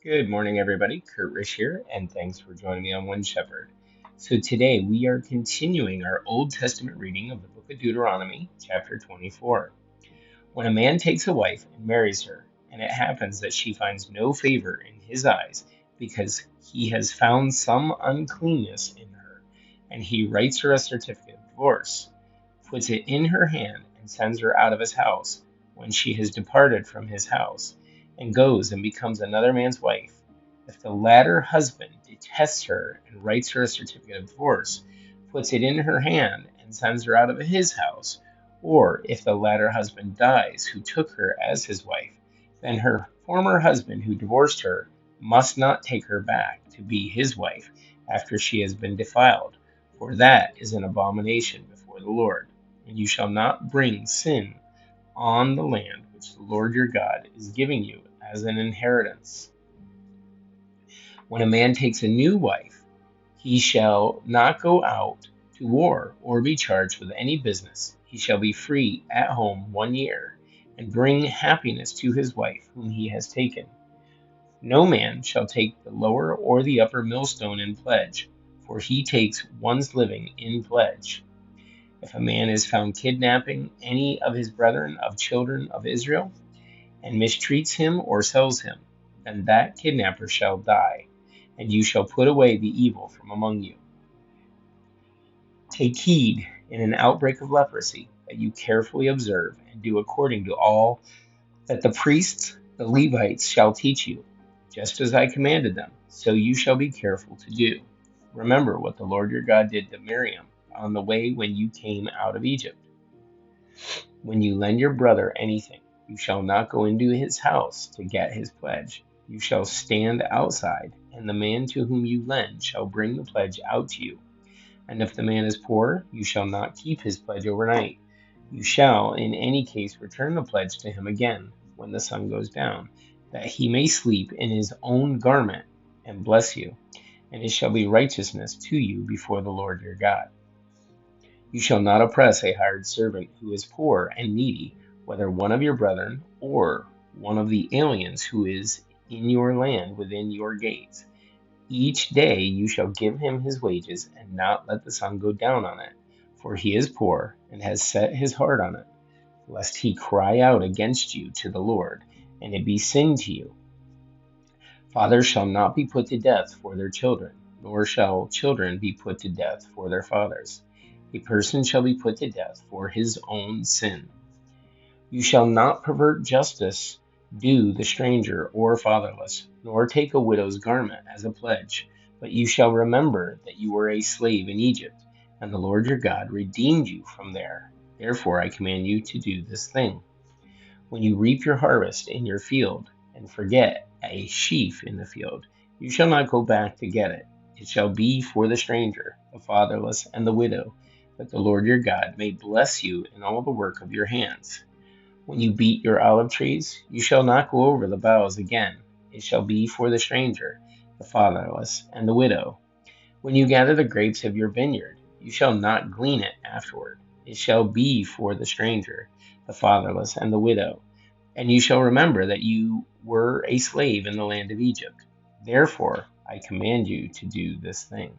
Good morning, everybody. Kurt Rich here, and thanks for joining me on One Shepherd. So, today we are continuing our Old Testament reading of the book of Deuteronomy, chapter 24. When a man takes a wife and marries her, and it happens that she finds no favor in his eyes because he has found some uncleanness in her, and he writes her a certificate of divorce, puts it in her hand, and sends her out of his house when she has departed from his house, and goes and becomes another man's wife. If the latter husband detests her and writes her a certificate of divorce, puts it in her hand, and sends her out of his house, or if the latter husband dies who took her as his wife, then her former husband who divorced her must not take her back to be his wife after she has been defiled, for that is an abomination before the Lord. And you shall not bring sin on the land which the Lord your God is giving you as an inheritance. When a man takes a new wife, he shall not go out to war or be charged with any business. He shall be free at home 1 year and bring happiness to his wife whom he has taken. No man shall take the lower or the upper millstone in pledge, for he takes one's living in pledge. If a man is found kidnapping any of his brethren of children of Israel, and mistreats him or sells him, then that kidnapper shall die, and you shall put away the evil from among you. Take heed in an outbreak of leprosy that you carefully observe and do according to all that the priests, the Levites, shall teach you, just as I commanded them, so you shall be careful to do. Remember what the Lord your God did to Miriam on the way when you came out of Egypt. When you lend your brother anything, you shall not go into his house to get his pledge. You shall stand outside, and the man to whom you lend shall bring the pledge out to you. And if the man is poor, you shall not keep his pledge overnight. You shall, in any case, return the pledge to him again when the sun goes down, that he may sleep in his own garment and bless you, and it shall be righteousness to you before the Lord your God. You shall not oppress a hired servant who is poor and needy, whether one of your brethren or one of the aliens who is in your land within your gates. Each day you shall give him his wages, and not let the sun go down on it, for he is poor and has set his heart on it, lest he cry out against you to the Lord, and it be sin to you. Fathers shall not be put to death for their children, nor shall children be put to death for their fathers. A person shall be put to death for his own sin. You shall not pervert justice due the stranger or fatherless, nor take a widow's garment as a pledge, but you shall remember that you were a slave in Egypt, and the Lord your God redeemed you from there. Therefore I command you to do this thing. When you reap your harvest in your field, and forget a sheaf in the field, you shall not go back to get it. It shall be for the stranger, the fatherless, and the widow, that the Lord your God may bless you in all the work of your hands. When you beat your olive trees, you shall not go over the boughs again. It shall be for the stranger, the fatherless, and the widow. When you gather the grapes of your vineyard, you shall not glean it afterward. It shall be for the stranger, the fatherless, and the widow. And you shall remember that you were a slave in the land of Egypt. Therefore, I command you to do this thing.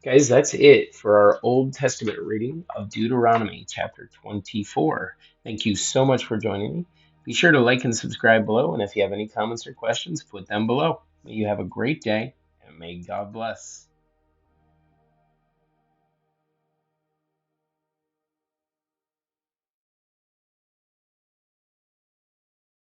Guys, that's it for our Old Testament reading of Deuteronomy chapter 24. Thank you so much for joining me. Be sure to like and subscribe below, and if you have any comments or questions, put them below. May you have a great day, and may God bless.